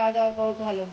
কাজ আর বহুত ভালো।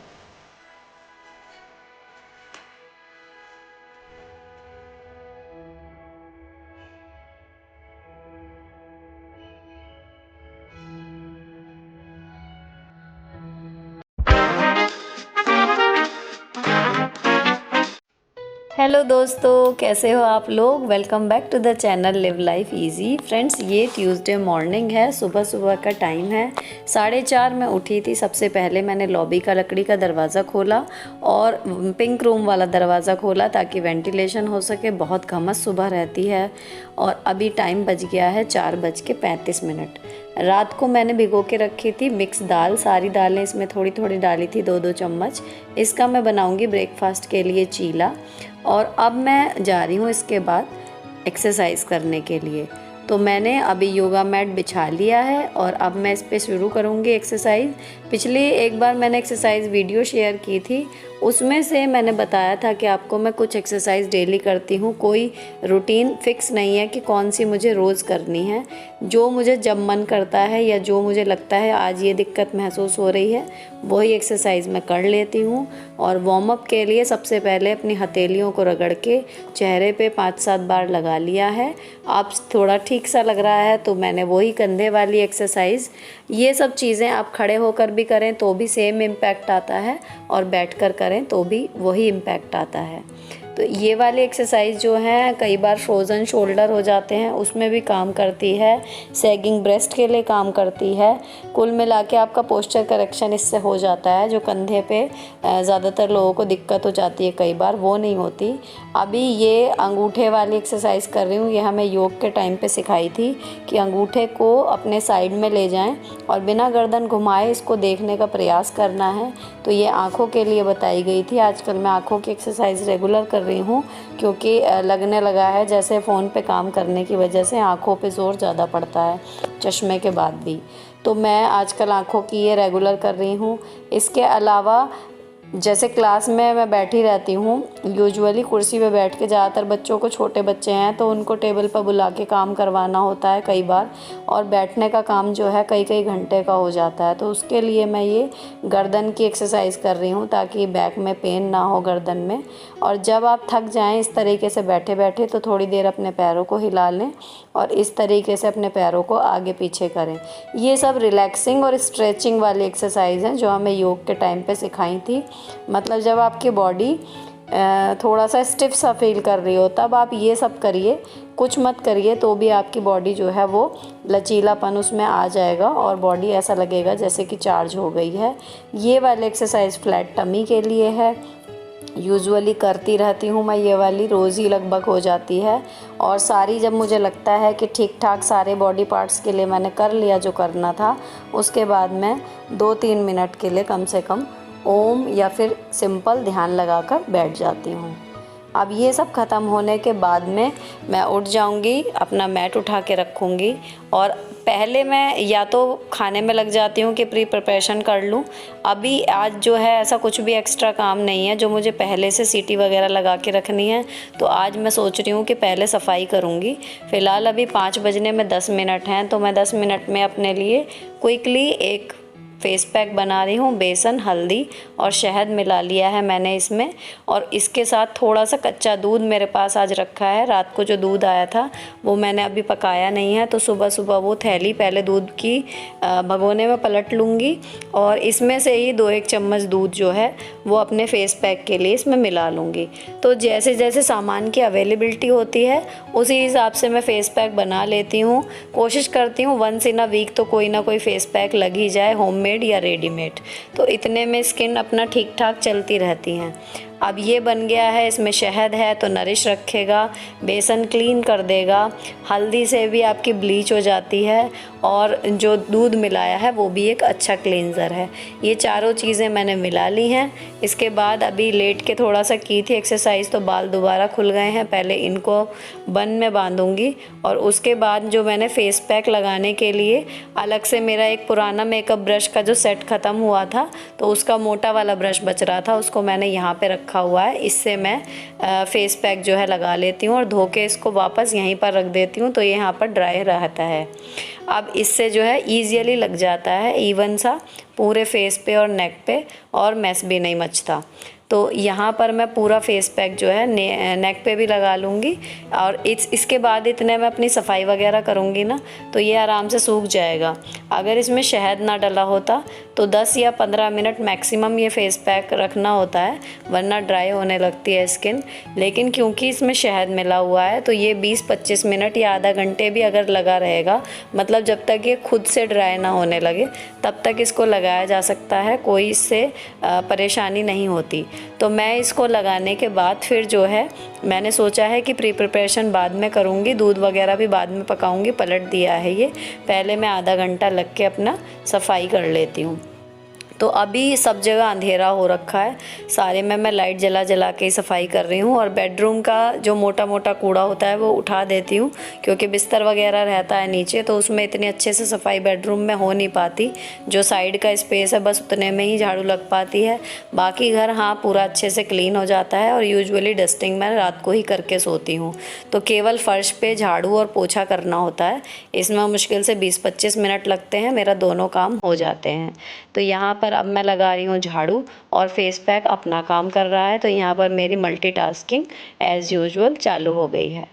हेलो दोस्तों, कैसे हो आप लोग। Welcome back to the channel live life easy. Friends, ये ट्यूसडे मॉर्निंग है, सुबह सुबह का टाइम है। 4:30 में उठी थी। सबसे पहले मैंने लॉबी का लकड़ी का दरवाज़ा खोला और पिंक रूम वाला दरवाज़ा खोला ताकि वेंटिलेशन हो सके। बहुत घमस सुबह रहती है। और अभी टाइम बज गया है 4:35। रात को मैंने भिगो के रखी थी मिक्स दाल। सारी दालें इसमें थोड़ी थोड़ी डाली थी, 2-2 चम्मच। इसका मैं बनाऊंगी ब्रेकफास्ट के लिए चीला। और अब मैं जा रही हूँ इसके बाद एक्सरसाइज करने के लिए। तो मैंने अभी योगा मैट बिछा लिया है और अब मैं इस पे शुरू करूँगी एक्सरसाइज। पिछली एक बार मैंने एक्सरसाइज वीडियो शेयर की थी, उसमें से मैंने बताया था कि आपको मैं कुछ एक्सरसाइज डेली करती हूँ। कोई रूटीन फिक्स नहीं है कि कौन सी मुझे रोज़ करनी है। जो मुझे जब मन करता है या जो मुझे लगता है आज ये दिक्कत महसूस हो रही है, वही एक्सरसाइज मैं कर लेती हूँ। और वार्म अप के लिए सबसे पहले अपनी हथेलियों को रगड़ के चेहरे पे 5-7 बार लगा लिया है। अब थोड़ा ठीक सा लग रहा है तो मैंने वही कंधे वाली एक्सरसाइज। ये सब चीज़ें आप खड़े होकर भी करें तो भी सेम इम्पैक्ट आता है और बैठकर करें तो भी वही इम्पैक्ट आता है। तो ये वाली एक्सरसाइज जो है, कई बार फ्रोज़न शोल्डर हो जाते हैं उसमें भी काम करती है, सैगिंग ब्रेस्ट के लिए काम करती है। कुल मिला के आपका पोस्चर करेक्शन इससे हो जाता है। जो कंधे पे ज़्यादातर लोगों को दिक्कत हो जाती है कई बार, वो नहीं होती। अभी ये अंगूठे वाली एक्सरसाइज कर रही हूँ। ये हमें योग के टाइम पे सिखाई थी कि अंगूठे को अपने साइड में ले जाएं और बिना गर्दन घुमाए इसको देखने का प्रयास करना है। तो ये आँखों के लिए बताई गई थी। आजकल मैं आँखों की एक्सरसाइज रेगुलर कर रही हूँ क्योंकि लगने लगा है जैसे फ़ोन पे काम करने की वजह से आँखों पे ज़ोर ज़्यादा पड़ता है चश्मे के बाद भी। तो मैं आजकल आँखों की ये रेगुलर कर रही हूँ। इसके अलावा जैसे क्लास में मैं बैठी रहती हूँ, यूजुअली कुर्सी पे बैठ के, ज़्यादातर बच्चों को, छोटे बच्चे हैं तो उनको टेबल पर बुला के काम करवाना होता है कई बार। और बैठने का काम जो है कई कई घंटे का हो जाता है। तो उसके लिए मैं ये गर्दन की एक्सरसाइज कर रही हूँ ताकि बैक में पेन ना हो गर्दन में। और जब आप थक जाएं इस तरीके से बैठे बैठे तो थोड़ी देर अपने पैरों को हिला लें और इस तरीके से अपने पैरों को आगे पीछे करें। ये सब रिलैक्सिंग और स्ट्रेचिंग वाली एक्सरसाइज हैं जो हमें योग के टाइम पे सिखाई थी। मतलब जब आपकी बॉडी थोड़ा सा स्टिफ सा फील कर रही हो तब आप ये सब करिए। कुछ मत करिए तो भी आपकी बॉडी जो है वो लचीलापन उसमें आ जाएगा और बॉडी ऐसा लगेगा जैसे कि चार्ज हो गई है। ये वाली एक्सरसाइज फ्लैट टमी के लिए है। यूजुअली करती रहती हूँ मैं, ये वाली रोज़ ही लगभग हो जाती है। और सारी जब मुझे लगता है कि ठीक ठाक सारे बॉडी पार्ट्स के लिए मैंने कर लिया जो करना था, उसके बाद मैं 2-3 मिनट के लिए कम से कम ओम या फिर सिंपल ध्यान लगाकर बैठ जाती हूँ। अब ये सब ख़त्म होने के बाद में मैं उठ जाऊँगी, अपना मैट उठा के रखूँगी और पहले मैं या तो खाने में लग जाती हूँ कि प्री प्रिपरेशन कर लूँ। अभी आज जो है ऐसा कुछ भी एक्स्ट्रा काम नहीं है जो मुझे पहले से सीटी वगैरह लगा के रखनी है। तो आज मैं सोच रही हूँ कि पहले सफाई करूँगी। फ़िलहाल अभी 5 बजने में 10 मिनट हैं तो मैं 10 मिनट में अपने लिए क्विकली एक फेस पैक बना रही हूँ। बेसन, हल्दी और शहद मिला लिया है मैंने इसमें। और इसके साथ थोड़ा सा कच्चा दूध मेरे पास आज रखा है। रात को जो दूध आया था वो मैंने अभी पकाया नहीं है, तो सुबह सुबह वो थैली पहले दूध की भगोने में पलट लूँगी और इसमें से ही 2-1 चम्मच दूध जो है वो अपने फेस पैक के लिए इसमें मिला लूँगी। तो जैसे जैसे सामान की अवेलेबिलिटी होती है उसी हिसाब से मैं फ़ेस पैक बना लेती हूँ। कोशिश करती हूँ वंस इन अ वीक तो कोई ना कोई फ़ेस पैक लग ही जाए, होममेड या रेडीमेड। तो इतने में स्किन अपना ठीक ठाक चलती रहती हैं। अब ये बन गया है, इसमें शहद है तो नरिश रखेगा, बेसन क्लीन कर देगा, हल्दी से भी आपकी ब्लीच हो जाती है और जो दूध मिलाया है वो भी एक अच्छा क्लींज़र है। ये चारों चीज़ें मैंने मिला ली हैं। इसके बाद अभी लेट के थोड़ा सा की थी एक्सरसाइज तो बाल दोबारा खुल गए हैं। पहले इनको बन में बांधूंगी और उसके बाद जो मैंने फेस पैक लगाने के लिए अलग से मेरा एक पुराना मेकअप ब्रश का जो सेट ख़त्म हुआ था तो उसका मोटा वाला ब्रश बच रहा था, उसको मैंने यहाँ पे रखा हुआ है। इससे मैं फेस पैक जो है लगा लेती हूँ और धो के इसको वापस यहीं पर रख देती हूँ तो ये यहाँ पर ड्राई रहता है। अब इससे जो है ईज़िली लग जाता है इवन सा पूरे फेस पे और नेक पे, और मैस भी नहीं मचता। तो यहाँ पर मैं पूरा फेस पैक जो है नेक पे भी लगा लूँगी, और इसके बाद इतने मैं अपनी सफाई वगैरह करूँगी ना तो ये आराम से सूख जाएगा। अगर इसमें शहद ना डला होता तो 10 या 15 मिनट मैक्सिमम ये फेस पैक रखना होता है, वरना ड्राई होने लगती है स्किन। लेकिन क्योंकि इसमें शहद मिला हुआ है तो ये 20-25 मिनट या आधा घंटे भी अगर लगा रहेगा, मतलब जब तक ये खुद से ड्राई ना होने लगे तब तक इसको लगाया जा सकता है, कोई इससे परेशानी नहीं होती। तो मैं इसको लगाने के बाद फिर जो है मैंने सोचा है कि प्रिपरेशन बाद में करूँगी, दूध वगैरह भी बाद में पकाऊँगी। पलट दिया है ये, पहले मैं आधा घंटा लग के अपना सफाई कर लेती हूँ। तो अभी सब जगह अंधेरा हो रखा है, सारे में मैं लाइट जला जला के ही सफाई कर रही हूँ। और बेडरूम का जो मोटा मोटा कूड़ा होता है वो उठा देती हूँ, क्योंकि बिस्तर वगैरह रहता है नीचे, तो उसमें इतनी अच्छे से सफाई बेडरूम में हो नहीं पाती। जो साइड का स्पेस है बस उतने में ही झाड़ू लग पाती है, बाकी घर हाँ पूरा अच्छे से क्लीन हो जाता है। और यूजुअली डस्टिंग मैं रात को ही करके सोती हूँ, तो केवल फ़र्श पे झाड़ू और पोछा करना होता है। इसमें मुश्किल से 20-25 मिनट लगते हैं, मेरा दोनों काम हो जाते हैं। तो यहाँ पर अब मैं लगा रही हूँ झाड़ू और फेस पैक अपना काम कर रहा है, तो यहाँ पर मेरी मल्टीटास्किंग एज़ यूजुअल चालू हो गई है।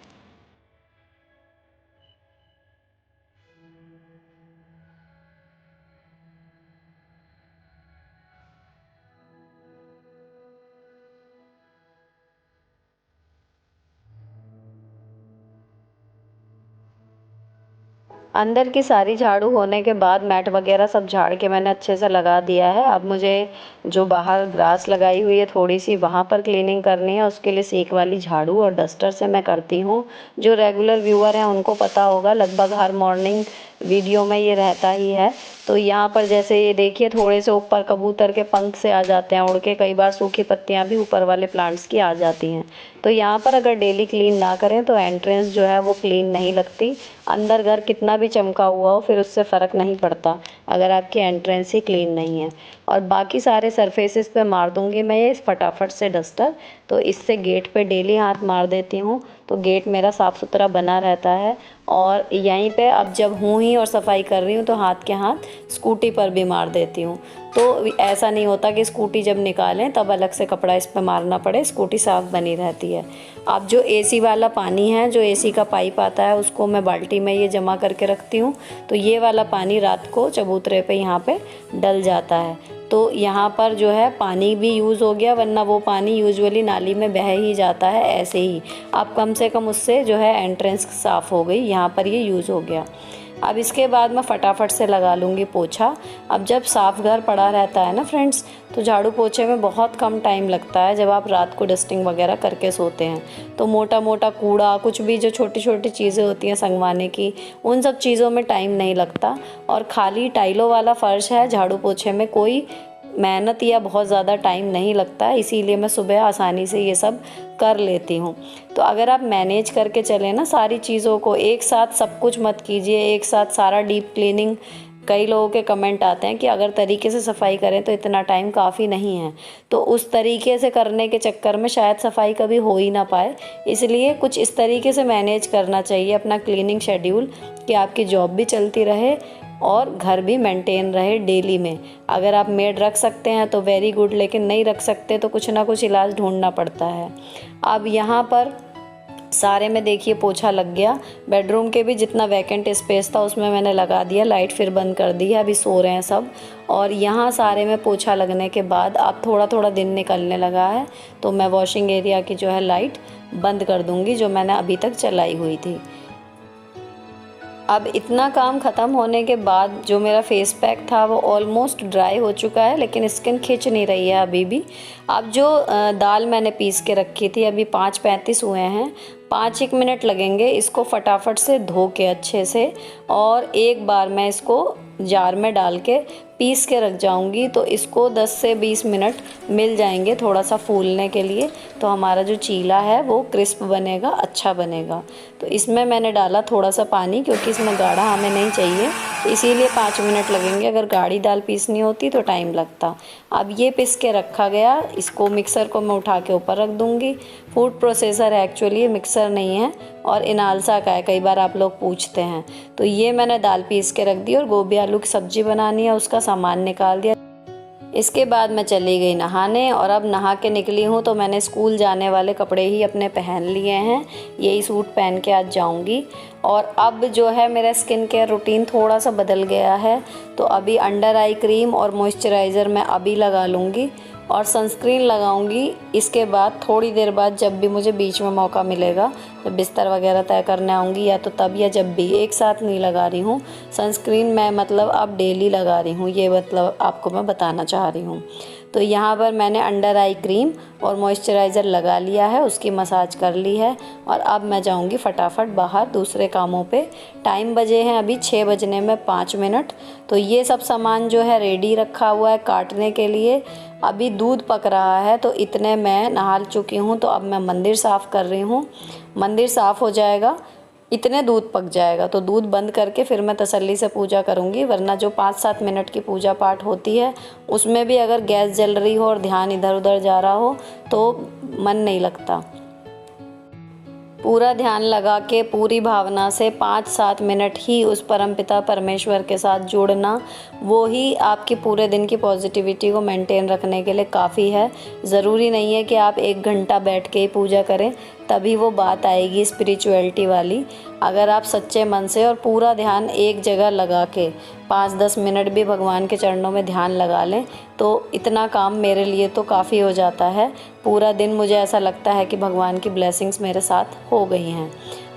अंदर की सारी झाड़ू होने के बाद मैट वगैरह सब झाड़ के मैंने अच्छे से लगा दिया है। अब मुझे जो बाहर ग्रास लगाई हुई है थोड़ी सी, वहाँ पर क्लीनिंग करनी है। उसके लिए सेक वाली झाड़ू और डस्टर से मैं करती हूँ। जो रेगुलर व्यूअर हैं उनको पता होगा, लगभग हर मॉर्निंग वीडियो में ये रहता ही है। तो यहाँ पर जैसे ये देखिए थोड़े से ऊपर कबूतर के पंख से आ जाते हैं उड़ के, कई बार सूखी पत्तियाँ भी ऊपर वाले प्लांट्स की आ जाती हैं। तो यहाँ पर अगर डेली क्लीन ना करें तो एंट्रेंस जो है वो क्लीन नहीं लगती। अंदर घर कितना भी चमका हुआ हो फिर उससे फ़र्क नहीं पड़ता अगर आपकी एंट्रेंस ही क्लीन नहीं है। और बाकी सारे सरफेसेस पे मार दूँगी मैं ये फटाफट से डस्टर, तो इससे गेट पे डेली हाथ मार देती हूँ तो गेट मेरा साफ़ सुथरा बना रहता है। और यहीं पे अब जब हूँ ही और सफाई कर रही हूँ तो हाथ के हाथ स्कूटी पर भी मार देती हूँ, तो ऐसा नहीं होता कि स्कूटी जब निकालें तब अलग से कपड़ा इस पर मारना पड़े, स्कूटी साफ़ बनी रहती है। अब जो एसी वाला पानी है, जो एसी का पाइप आता है, उसको मैं बाल्टी में ये जमा करके रखती हूँ, तो ये वाला पानी रात को चबूतरे पे यहाँ पे डल जाता है। तो यहाँ पर जो है पानी भी यूज़ हो गया, वरना वो पानी यूजुअली नाली में बह ही जाता है ऐसे ही। अब कम से कम उससे जो है एंट्रेंस साफ़ हो गई, यहाँ पर ये यूज़ हो गया। अब इसके बाद मैं फटाफट से लगा लूँगी पोछा। अब जब साफ़ घर पड़ा रहता है ना फ्रेंड्स, तो झाड़ू पोछे में बहुत कम टाइम लगता है। जब आप रात को डस्टिंग वगैरह करके सोते हैं तो मोटा मोटा कूड़ा, कुछ भी जो छोटी छोटी चीज़ें होती हैं संगवाने की, उन सब चीज़ों में टाइम नहीं लगता। और खाली टाइलों वाला फ़र्श है, झाड़ू पोछे में कोई मेहनत या बहुत ज़्यादा टाइम नहीं लगता है, इसीलिए मैं सुबह आसानी से ये सब कर लेती हूँ। तो अगर आप मैनेज करके चलें ना सारी चीज़ों को, एक साथ सब कुछ मत कीजिए, एक साथ सारा डीप क्लीनिंग। कई लोगों के कमेंट आते हैं कि अगर तरीके से सफाई करें तो इतना टाइम काफ़ी नहीं है, तो उस तरीके से करने के चक्कर में शायद सफाई कभी हो ही ना पाए। इसलिए कुछ इस तरीके से मैनेज करना चाहिए अपना क्लीनिंग शेड्यूल कि आपकी जॉब भी चलती रहे और घर भी मेंटेन रहे डेली में। अगर आप मेड रख सकते हैं तो वेरी गुड, लेकिन नहीं रख सकते तो कुछ ना कुछ इलाज ढूंढना पड़ता है। अब यहाँ पर सारे में देखिए पोछा लग गया। बेडरूम के भी जितना वैकेंट स्पेस था उसमें मैंने लगा दिया, लाइट फिर बंद कर दी है, अभी सो रहे हैं सब। और यहाँ सारे में पोछा लगने के बाद अब थोड़ा थोड़ा दिन निकलने लगा है, तो मैं वॉशिंग एरिया की जो है लाइट बंद कर दूँगी जो मैंने अभी तक चलाई हुई थी। अब इतना काम ख़त्म होने के बाद जो मेरा फेस पैक था वो ऑलमोस्ट ड्राई हो चुका है, लेकिन स्किन खिंच नहीं रही है अभी भी। अब जो दाल मैंने पीस के रखी थी, अभी 5:35 हुए हैं, 5-1 मिनट लगेंगे इसको फटाफट से धो के अच्छे से, और एक बार मैं इसको जार में डाल के पीस के रख जाऊंगी, तो इसको 10 से 20 मिनट मिल जाएंगे थोड़ा सा फूलने के लिए। तो हमारा जो चीला है वो क्रिस्प बनेगा, अच्छा बनेगा। तो इसमें मैंने डाला थोड़ा सा पानी, क्योंकि इसमें गाढ़ा हमें नहीं चाहिए, इसीलिए 5 मिनट लगेंगे। अगर गाढ़ी दाल पीसनी होती तो टाइम लगता। अब ये पिस के रखा गया, इसको मिक्सर को मैं उठा के ऊपर रख दूँगी। फूड प्रोसेसर है एक्चुअली, ये मिक्सर नहीं है, और इनालसा का है, कई बार आप लोग पूछते हैं। तो ये मैंने दाल पीस के रख दी, और गोभी आलू की सब्ज़ी बनानी है उसका सामान निकाल दिया। इसके बाद मैं चली गई नहाने, और अब नहा के निकली हूँ तो मैंने स्कूल जाने वाले कपड़े ही अपने पहन लिए हैं। यही सूट पहन के आज जाऊँगी। और अब जो है मेरा स्किन केयर रूटीन थोड़ा सा बदल गया है। तो अभी अंडर आई क्रीम और मॉइस्चराइज़र मैं अभी लगा लूँगी, और सनस्क्रीन लगाऊंगी इसके बाद थोड़ी देर बाद, जब भी मुझे बीच में मौका मिलेगा, जब बिस्तर वगैरह तय करने आऊँगी या तो तब, या जब भी। एक साथ नहीं लगा रही हूँ सनस्क्रीन मैं, मतलब अब डेली लगा रही हूँ, ये मतलब आपको मैं बताना चाह रही हूँ। तो यहाँ पर मैंने अंडर आई क्रीम और मॉइस्चराइज़र लगा लिया है, उसकी मसाज कर ली है, और अब मैं जाऊँगी फटाफट बाहर दूसरे कामों पे। टाइम बजे हैं अभी 6 बजने में 5 मिनट। तो ये सब सामान जो है रेडी रखा हुआ है काटने के लिए। अभी दूध पक रहा है, तो इतने मैं नहा चुकी हूँ। तो अब मैं मंदिर साफ़ कर रही हूँ। मंदिर साफ़ हो जाएगा, इतने दूध पक जाएगा, तो दूध बंद करके फिर मैं तसल्ली से पूजा करूँगी। वरना जो 5-7 मिनट की पूजा पाठ होती है, उसमें भी अगर गैस जल रही हो और ध्यान इधर उधर जा रहा हो तो मन नहीं लगता। पूरा ध्यान लगा के पूरी भावना से 5-7 मिनट ही उस परमपिता परमेश्वर के साथ जुड़ना, वो ही आपकी पूरे दिन की पॉजिटिविटी को मेंटेन रखने के लिए काफ़ी है। ज़रूरी नहीं है कि आप 1 घंटा बैठ के ही पूजा करें, तभी वो बात आएगी स्पिरिचुअलिटी वाली। अगर आप सच्चे मन से और पूरा ध्यान एक जगह लगा के 5-10 मिनट भी भगवान के चरणों में ध्यान लगा लें, तो इतना काम मेरे लिए तो काफ़ी हो जाता है। पूरा दिन मुझे ऐसा लगता है कि भगवान की ब्लेसिंग्स मेरे साथ हो गई हैं।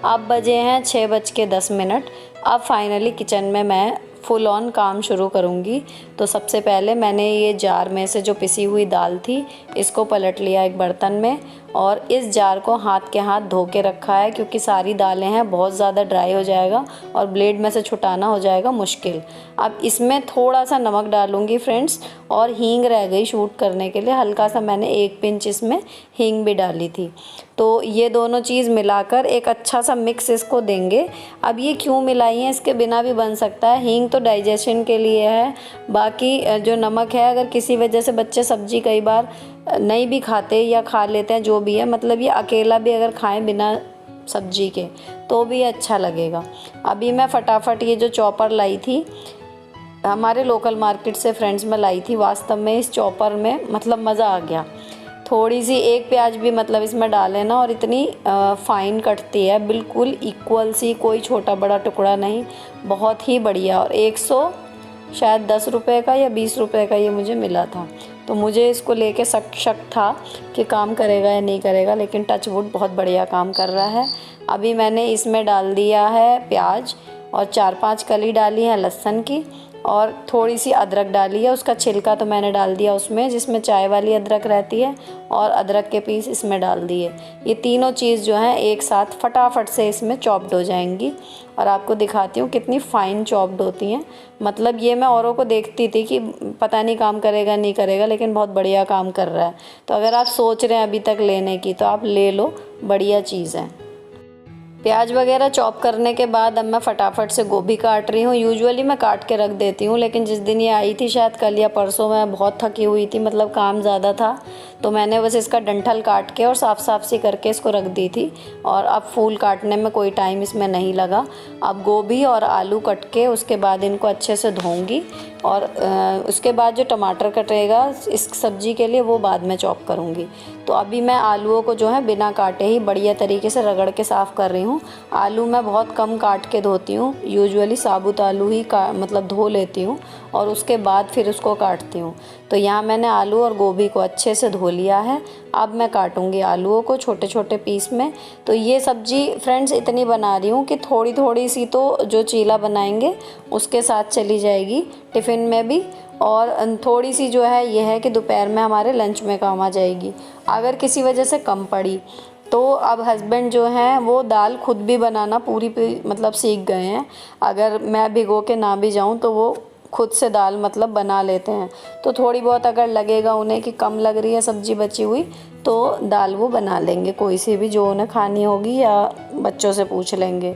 अब बजे हैं 6:10। अब फाइनली किचन में मैं फुल ऑन काम शुरू करूँगी। तो सबसे पहले मैंने ये जार में से जो पिसी हुई दाल थी, इसको पलट लिया एक बर्तन में, और इस जार को हाथ के हाथ धो के रखा है, क्योंकि सारी दालें हैं, बहुत ज़्यादा ड्राई हो जाएगा और ब्लेड में से छुटाना हो जाएगा मुश्किल। अब इसमें थोड़ा सा नमक डालूँगी फ्रेंड्स, और हींग रह गई शूट करने के लिए, हल्का सा मैंने 1 पिंच इसमें हींग भी डाली थी। तो ये दोनों चीज़ मिलाकर एक अच्छा सा मिक्स इसको देंगे। अब ये क्यों मिलाई है, इसके बिना भी बन सकता है। हींग तो डाइजेशन के लिए है, बाकी जो नमक है, अगर किसी वजह से बच्चे सब्ज़ी कई बार नहीं भी खाते या खा लेते हैं, जो भी है, मतलब ये अकेला भी अगर खाएं बिना सब्जी के तो भी अच्छा लगेगा। अभी मैं फटाफट ये जो चॉपर लाई थी हमारे लोकल मार्केट से फ्रेंड्स में लाई थी, वास्तव में इस चॉपर में मतलब मज़ा आ गया। थोड़ी सी 1 प्याज भी मतलब इसमें डालें ना, और इतनी फ़ाइन कटती है, बिल्कुल इक्वल सी, कोई छोटा बड़ा टुकड़ा नहीं, बहुत ही बढ़िया। और 110 रुपये का या 20 रुपये का ये मुझे मिला था। तो मुझे इसको लेके शक था कि काम करेगा या नहीं करेगा, लेकिन टच वुड बहुत बढ़िया काम कर रहा है। अभी मैंने इसमें डाल दिया है प्याज, और 4-5 कली डाली है लहसुन की, और थोड़ी सी अदरक डाली है। उसका छिलका तो मैंने डाल दिया उसमें, जिसमें चाय वाली अदरक रहती है, और अदरक के पीस इसमें डाल दिए। ये तीनों चीज़ जो हैं एक साथ फटाफट से इसमें चॉप्ड हो जाएंगी, और आपको दिखाती हूँ कितनी फ़ाइन चॉप्ड होती हैं। मतलब ये मैं औरों को देखती थी कि पता नहीं काम करेगा नहीं करेगा, लेकिन बहुत बढ़िया काम कर रहा है। तो अगर आप सोच रहे हैं अभी तक लेने की, तो आप ले लो, बढ़िया चीज़ है। प्याज वगैरह चॉप करने के बाद अब मैं फटाफट से गोभी काट रही हूँ। यूजुअली मैं काट के रख देती हूँ, लेकिन जिस दिन ये आई थी, शायद कल या परसों, मैं बहुत थकी हुई थी, मतलब काम ज़्यादा था, तो मैंने बस इसका डंठल काट के और साफ़ सी करके इसको रख दी थी। और अब फूल काटने में कोई टाइम इसमें नहीं लगा। अब गोभी और आलू कट के उसके बाद इनको अच्छे से धोऊँगी, और उसके बाद जो टमाटर कटेगा इस सब्ज़ी के लिए, वो बाद में चॉप करूँगी। तो अभी मैं आलूओं को जो है बिना काटे ही बढ़िया तरीके से रगड़ के साफ़ कर रही हूँ। आलू मैं बहुत कम काट के धोती हूँ, यूजुअली साबुत आलू ही मतलब धो लेती हूँ, और उसके बाद फिर उसको काटती हूँ। तो यहाँ मैंने आलू और गोभी को अच्छे से धो लिया है। अब मैं काटूँगी आलूओं को छोटे छोटे पीस में। तो ये सब्ज़ी फ्रेंड्स इतनी बना रही हूँ कि थोड़ी थोड़ी सी तो जो चीला बनाएंगे उसके साथ चली जाएगी टिफ़िन में भी, और थोड़ी सी जो है ये है कि दोपहर में हमारे लंच में काम आ जाएगी। अगर किसी वजह से कम पड़ी तो अब हस्बैंड जो हैं वो दाल खुद भी बनाना पूरी मतलब सीख गए हैं। अगर मैं भिगो के ना भी जाऊं तो वो खुद से दाल मतलब बना लेते हैं। तो थोड़ी बहुत अगर लगेगा उन्हें कि कम लग रही है सब्ज़ी बची हुई तो दाल वो बना लेंगे, कोई सी भी जो उन्हें खानी होगी या बच्चों से पूछ लेंगे।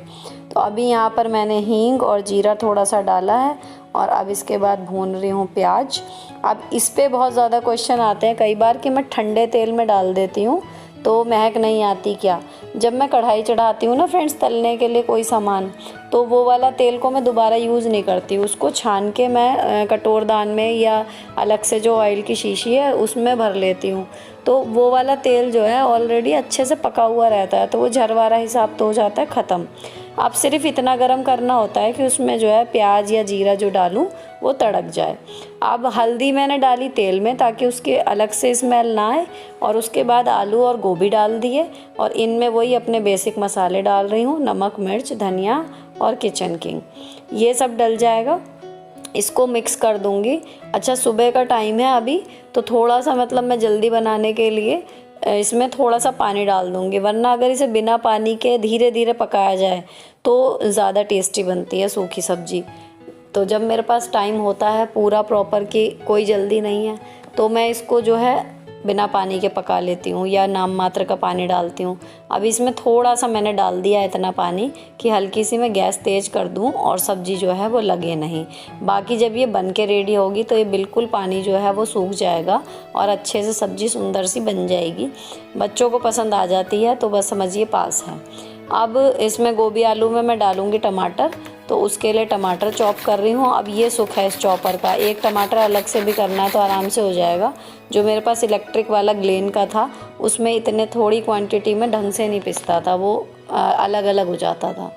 तो अभी यहाँ पर मैंने हींग और जीरा थोड़ा सा डाला है और अब इसके बाद भून रही हूँ प्याज। अब इस पे बहुत ज़्यादा क्वेश्चन आते हैं कई बार कि मैं ठंडे तेल में डाल देती हूँ तो महक नहीं आती क्या। जब मैं कढ़ाई चढ़ाती हूँ ना फ्रेंड्स तलने के लिए कोई सामान, तो वो वाला तेल को मैं दोबारा यूज़ नहीं करती, उसको छान के मैं कटोरदान में या अलग से जो ऑयल की शीशी है उसमें भर लेती हूँ। तो वो वाला तेल जो है ऑलरेडी अच्छे से पका हुआ रहता है, तो वो झरवारा हिसाब तो हो जाता है ख़त्म। अब सिर्फ इतना गरम करना होता है कि उसमें जो है प्याज या जीरा जो डालूं वो तड़क जाए। अब हल्दी मैंने डाली तेल में ताकि उसके अलग से स्मेल ना आए, और उसके बाद आलू और गोभी डाल दिए और इनमें वही अपने बेसिक मसाले डाल रही हूँ, नमक, मिर्च, धनिया और किचन किंग, ये सब डल जाएगा। इसको मिक्स कर दूँगी। अच्छा सुबह का टाइम है अभी, तो थोड़ा सा मतलब मैं जल्दी बनाने के लिए इसमें थोड़ा सा पानी डाल दूँगी, वरना अगर इसे बिना पानी के धीरे धीरे पकाया जाए तो ज़्यादा टेस्टी बनती है सूखी सब्ज़ी। तो जब मेरे पास टाइम होता है पूरा प्रॉपर कि कोई जल्दी नहीं है तो मैं इसको जो है बिना पानी के पका लेती हूँ या नाम मात्र का पानी डालती हूँ। अब इसमें थोड़ा सा मैंने डाल दिया इतना पानी कि हल्की सी मैं गैस तेज़ कर दूँ और सब्ज़ी जो है वो लगे नहीं। बाकी जब ये बन के रेडी होगी तो ये बिल्कुल पानी जो है वो सूख जाएगा और अच्छे से सब्ज़ी सुंदर सी बन जाएगी। बच्चों को पसंद आ जाती है तो बस समझिए पास है। अब इसमें गोभी आलू में मैं डालूँगी टमाटर, तो उसके लिए टमाटर चॉप कर रही हूँ। अब ये सुख है इस चॉपर का, एक टमाटर अलग से भी करना है तो आराम से हो जाएगा। जो मेरे पास इलेक्ट्रिक वाला ग्लेन का था उसमें इतने थोड़ी क्वांटिटी में ढंग से नहीं पिसता था, वो अलग अलग हो जाता था।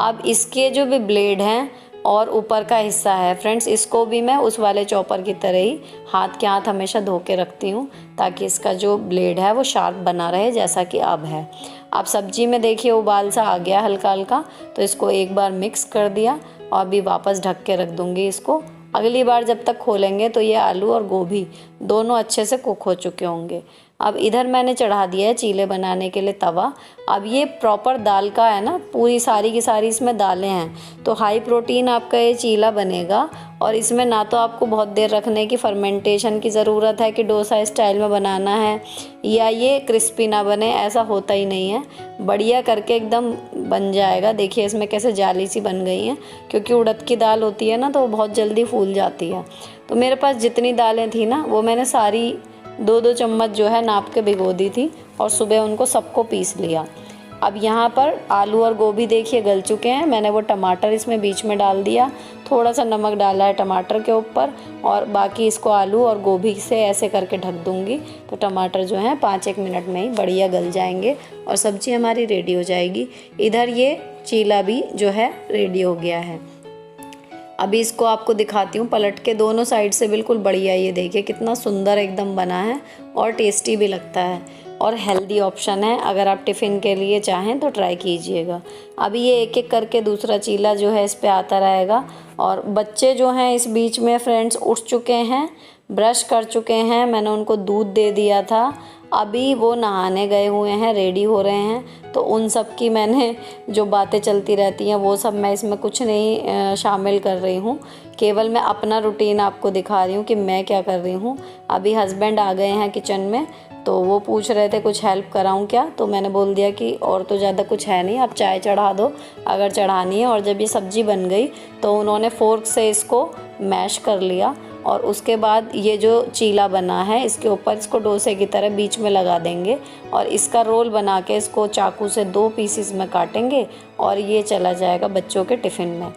अब इसके जो भी ब्लेड हैं और ऊपर का हिस्सा है फ्रेंड्स, इसको भी मैं उस वाले चॉपर की तरह ही हाथ के हाथ हमेशा धो के रखती हूँ ताकि इसका जो ब्लेड है वो शार्प बना रहे जैसा कि अब है। अब सब्जी में देखिए उबाल सा आ गया हल्का हल्का, तो इसको एक बार मिक्स कर दिया और अभी वापस ढक के रख दूँगी इसको। अगली बार जब तक खोलेंगे तो ये आलू और गोभी दोनों अच्छे से कुक हो चुके होंगे। अब इधर मैंने चढ़ा दिया है चीले बनाने के लिए तवा। अब ये प्रॉपर दाल का है ना, पूरी सारी की सारी इसमें दालें हैं, तो हाई प्रोटीन आपका ये चीला बनेगा। और इसमें ना तो आपको बहुत देर रखने की फर्मेंटेशन की ज़रूरत है कि डोसा स्टाइल में बनाना है या ये क्रिस्पी ना बने, ऐसा होता ही नहीं है। बढ़िया करके एकदम बन जाएगा। देखिए इसमें कैसे जाली सी बन गई हैं, क्योंकि उड़द की दाल होती है ना तो वो बहुत जल्दी फूल जाती है। तो मेरे पास जितनी दालें थी ना वो मैंने सारी 2-2 चम्मच जो है नाप के भिगो दी थी और सुबह उनको सबको पीस लिया। अब यहाँ पर आलू और गोभी देखिए गल चुके हैं। मैंने वो टमाटर इसमें बीच में डाल दिया, थोड़ा सा नमक डाला है टमाटर के ऊपर, और बाकी इसको आलू और गोभी से ऐसे करके ढक दूँगी। तो टमाटर जो हैं 5-1 मिनट में ही बढ़िया गल जाएंगे और सब्ज़ी हमारी रेडी हो जाएगी। इधर ये चीला भी जो है रेडी हो गया है। अभी इसको आपको दिखाती हूँ पलट के, दोनों साइड से बिल्कुल बढ़िया। ये देखिए कितना सुंदर एकदम बना है और टेस्टी भी लगता है और हेल्दी ऑप्शन है। अगर आप टिफ़िन के लिए चाहें तो ट्राई कीजिएगा। अभी ये एक एक करके दूसरा चीला जो है इस पे आता रहेगा। और बच्चे जो हैं इस बीच में फ्रेंड्स उठ चुके हैं, ब्रश कर चुके हैं, मैंने उनको दूध दे दिया था। अभी वो नहाने गए हुए हैं, रेडी हो रहे हैं। तो उन सब की मैंने जो बातें चलती रहती हैं वो सब मैं इसमें कुछ नहीं शामिल कर रही हूँ, केवल मैं अपना रूटीन आपको दिखा रही हूँ कि मैं क्या कर रही हूँ। अभी हस्बैंड आ गए हैं किचन में, तो वो पूछ रहे थे कुछ हेल्प कराऊं क्या, तो मैंने बोल दिया कि और तो ज़्यादा कुछ है नहीं, आप चाय चढ़ा दो अगर चढ़ानी है। और जब ये सब्ज़ी बन गई तो उन्होंने फोर्क से इसको मैश कर लिया और उसके बाद ये जो चीला बना है इसके ऊपर इसको डोसे की तरह बीच में लगा देंगे और इसका रोल बना के इसको चाकू से 2 पीसेस में काटेंगे और ये चला जाएगा बच्चों के टिफ़िन में।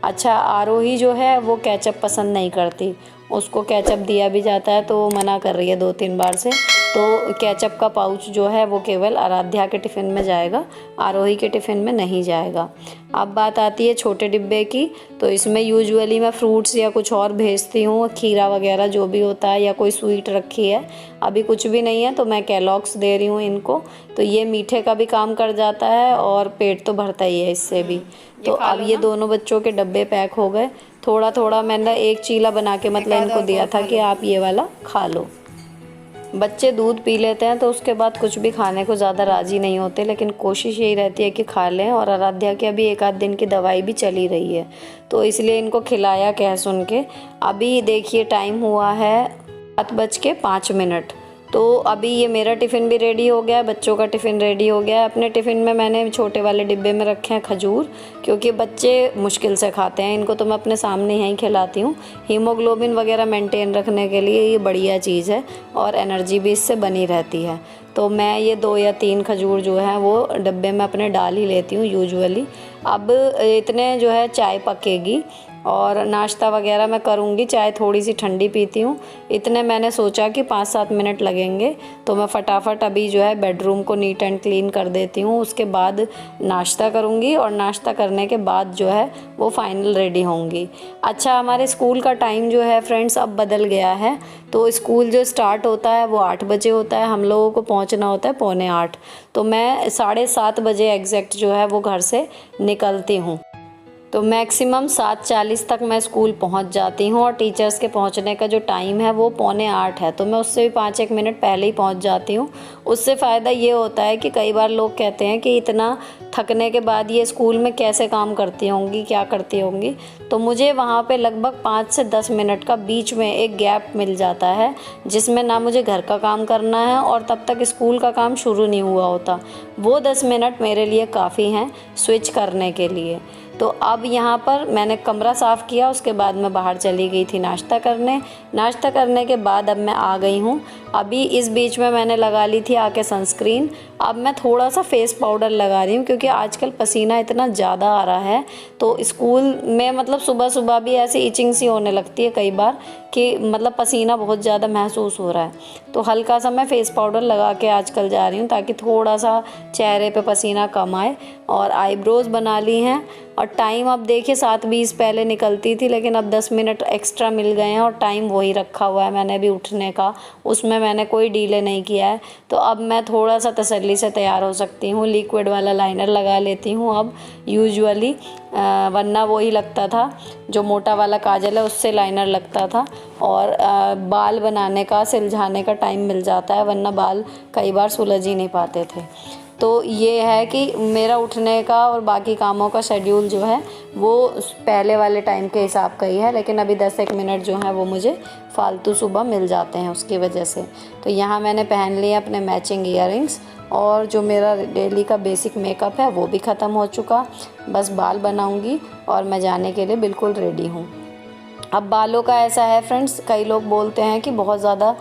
अच्छा आरोही जो है वो केचप पसंद नहीं करती, उसको केचप दिया भी जाता है तो वो मना कर रही है 2-3 बार से। तो केचप का पाउच जो है वो केवल आराध्या के टिफ़िन में जाएगा, आरोही के टिफ़िन में नहीं जाएगा। अब बात आती है छोटे डिब्बे की, तो इसमें यूजुअली मैं फ्रूट्स या कुछ और भेजती हूँ, खीरा वगैरह जो भी होता है या कोई स्वीट रखी है। अभी कुछ भी नहीं है तो मैं कैलॉग्स दे रही हूँ इनको, तो ये मीठे का भी काम कर जाता है और पेट तो भरता ही है इससे भी। तो अब ये दोनों बच्चों के डब्बे पैक हो गए। थोड़ा थोड़ा मैंने एक चीला बना के मतलब इनको दिया था कि आप ये वाला खा लो। बच्चे दूध पी लेते हैं तो उसके बाद कुछ भी खाने को ज़्यादा राज़ी नहीं होते, लेकिन कोशिश यही रहती है कि खा लें। और आराध्या की अभी 1 आध दिन की दवाई भी चली रही है, तो इसलिए इनको खिलाया कह सुन के। अभी देखिए टाइम हुआ है 7:05। तो अभी ये मेरा टिफ़िन भी रेडी हो गया है, बच्चों का टिफ़िन रेडी हो गया है। अपने टिफ़िन में मैंने छोटे वाले डिब्बे में रखे हैं खजूर, क्योंकि बच्चे मुश्किल से खाते हैं। इनको तो मैं अपने सामने यहीं खिलाती हूँ। हीमोग्लोबिन वगैरह मेंटेन रखने के लिए ये बढ़िया चीज़ है और एनर्जी भी इससे बनी रहती है। तो मैं ये 2 या 3 खजूर जो हैं वो डब्बे में अपने डाल ही लेती हूँ यूजुअली। अब इतने जो है चाय पकेगी और नाश्ता वगैरह मैं करूँगी। चाय थोड़ी सी ठंडी पीती हूँ। इतने मैंने सोचा कि 5-7 मिनट लगेंगे, तो मैं फटाफट अभी जो है बेडरूम को नीट एंड क्लीन कर देती हूँ। उसके बाद नाश्ता करूँगी और नाश्ता करने के बाद जो है वो फाइनल रेडी होंगी। अच्छा, हमारे स्कूल का टाइम जो है फ्रेंड्स अब बदल गया है। तो स्कूल जो स्टार्ट होता है वो 8 बजे होता है, हम लोगों को पहुँचना होता है 7:45। तो मैं 7:30 बजे एग्जैक्ट जो है वो घर से निकलती हूँ। तो मैक्सिमम 7:40 तक मैं स्कूल पहुंच जाती हूं, और टीचर्स के पहुंचने का जो टाइम है वो 7:45 है। तो मैं उससे भी 5-1 मिनट पहले ही पहुंच जाती हूं। उससे फ़ायदा ये होता है कि कई बार लोग कहते हैं कि इतना थकने के बाद ये स्कूल में कैसे काम करती होंगी, क्या करती होंगी। तो मुझे वहाँ पे लगभग 5 से 10 मिनट का बीच में एक गैप मिल जाता है, जिसमें ना मुझे घर का काम करना है और तब तक स्कूल का काम शुरू नहीं हुआ होता। वो 10 मिनट मेरे लिए काफ़ी हैं स्विच करने के लिए। तो अब यहाँ पर मैंने कमरा साफ़ किया, उसके बाद मैं बाहर चली गई थी नाश्ता करने। नाश्ता करने के बाद अब मैं आ गई हूँ। अभी इस बीच में मैंने लगा ली थी आके सनस्क्रीन। अब मैं थोड़ा सा फेस पाउडर लगा रही हूँ, क्योंकि आजकल पसीना इतना ज़्यादा आ रहा है। तो स्कूल में मतलब सुबह सुबह भी ऐसी इचिंग सी होने लगती है कई बार, कि मतलब पसीना बहुत ज़्यादा महसूस हो रहा है। तो हल्का सा मैं फेस पाउडर लगा के आजकल जा रही हूँ, ताकि थोड़ा सा चेहरे पे पसीना कम आए। और आईब्रोज़ बना ली हैं। और टाइम अब देखिए 7:20 पहले निकलती थी, लेकिन अब 10 मिनट एक्स्ट्रा मिल गए हैं और टाइम वही रखा हुआ है मैंने अभी उठने का। उसमें मैंने कोई डिले नहीं किया है। तो अब मैं थोड़ा सा तसल्ली से तैयार हो सकती हूँ। लिक्विड वाला लाइनर लगा लेती हूँ अब यूजुअली, वरना वही लगता था जो मोटा वाला काजल है उससे लाइनर लगता था। और बाल बनाने का, सुलझाने का टाइम मिल जाता है, वरना बाल कई बार सुलझ ही नहीं पाते थे। तो ये है कि मेरा उठने का और बाकी कामों का शेड्यूल जो है वो पहले वाले टाइम के हिसाब का ही है, लेकिन अभी 10-1 मिनट जो हैं वो मुझे फालतू सुबह मिल जाते हैं उसकी वजह से। तो यहाँ मैंने पहन लिए अपने मैचिंग ईयररिंग्स, और जो मेरा डेली का बेसिक मेकअप है वो भी ख़त्म हो चुका। बस बाल बनाऊँगी और मैं जाने के लिए बिल्कुल रेडी हूँ। अब बालों का ऐसा है फ्रेंड्स, कई लोग बोलते हैं कि बहुत ज़्यादा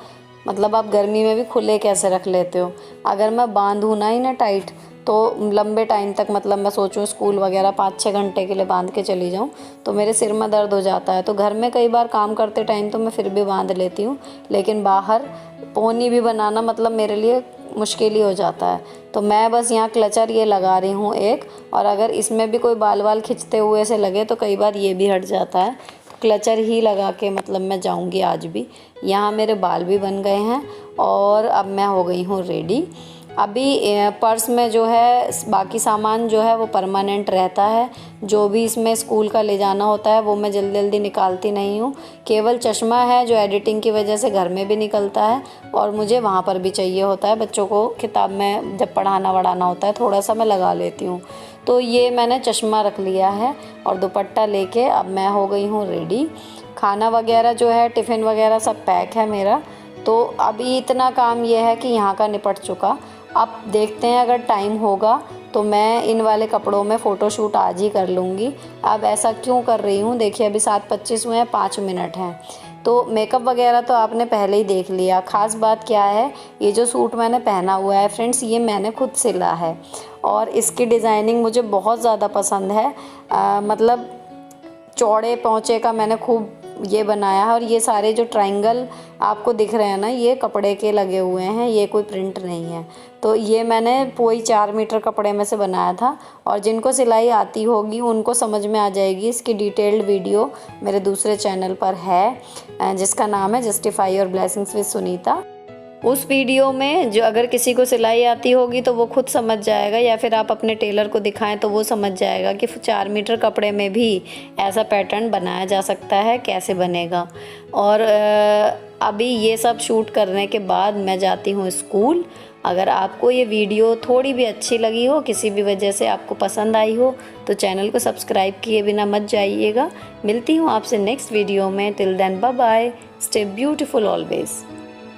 मतलब आप गर्मी में भी खुले कैसे रख लेते हो। अगर मैं बांधूँ ना ही ना टाइट, तो लंबे टाइम तक, मतलब मैं सोचूं स्कूल वगैरह 5-6 घंटे के लिए बांध के चली जाऊं, तो मेरे सिर में दर्द हो जाता है। तो घर में कई बार काम करते टाइम तो मैं फिर भी बांध लेती हूँ, लेकिन बाहर पोनी भी बनाना मतलब मेरे लिए मुश्किल ही हो जाता है। तो मैं बस यहाँ क्लचर ये लगा रही हूँ एक, और अगर इसमें भी कोई बाल वाल खिंचते हुए से लगे तो कई बार ये भी हट जाता है। क्लचर ही लगा के मतलब मैं जाऊंगी आज भी। यहाँ मेरे बाल भी बन गए हैं और अब मैं हो गई हूँ रेडी। अभी पर्स में जो है बाकी सामान जो है वो परमानेंट रहता है। जो भी इसमें स्कूल का ले जाना होता है वो मैं जल्दी जल्दी निकालती नहीं हूँ। केवल चश्मा है जो एडिटिंग की वजह से घर में भी निकलता है, और मुझे वहाँ पर भी चाहिए होता है। बच्चों को किताब में जब पढ़ाना वढ़ाना होता है थोड़ा सा मैं लगा लेती हूँ। तो ये मैंने चश्मा रख लिया है और दुपट्टा लेके अब मैं हो गई हूँ रेडी। खाना वगैरह जो है, टिफ़िन वगैरह सब पैक है मेरा। तो अभी इतना काम ये है कि यहाँ का निपट चुका। अब देखते हैं अगर टाइम होगा तो मैं इन वाले कपड़ों में फ़ोटोशूट आज ही कर लूँगी। अब ऐसा क्यों कर रही हूँ, देखिए अभी 7:25 हुए हैं, 5 मिनट हैं। तो मेकअप वगैरह तो आपने पहले ही देख लिया। ख़ास बात क्या है, ये जो सूट मैंने पहना हुआ है फ्रेंड्स, ये मैंने खुद सिला है और इसकी डिज़ाइनिंग मुझे बहुत ज़्यादा पसंद है। मतलब चौड़े पोंचे का मैंने खूब ये बनाया है, और ये सारे जो ट्रायंगल आपको दिख रहे हैं ना, ये कपड़े के लगे हुए हैं, ये कोई प्रिंट नहीं है। तो ये मैंने वही 4 मीटर कपड़े में से बनाया था, और जिनको सिलाई आती होगी उनको समझ में आ जाएगी। इसकी डिटेल्ड वीडियो मेरे दूसरे चैनल पर है जिसका नाम है justify your blessings with Sunita. उस वीडियो में जो अगर किसी को सिलाई आती होगी तो वो खुद समझ जाएगा, या फिर आप अपने टेलर को दिखाएं तो वो समझ जाएगा कि 4 मीटर कपड़े में भी ऐसा पैटर्न बनाया जा सकता है, कैसे बनेगा। और अभी ये सब शूट करने के बाद मैं जाती हूँ स्कूल। अगर आपको ये वीडियो थोड़ी भी अच्छी लगी हो, किसी भी वजह से आपको पसंद आई हो, तो चैनल को सब्सक्राइब किए बिना मत जाइएगा। मिलती हूँ आपसे नेक्स्ट वीडियो में। Till then bye bye, stay beautiful always.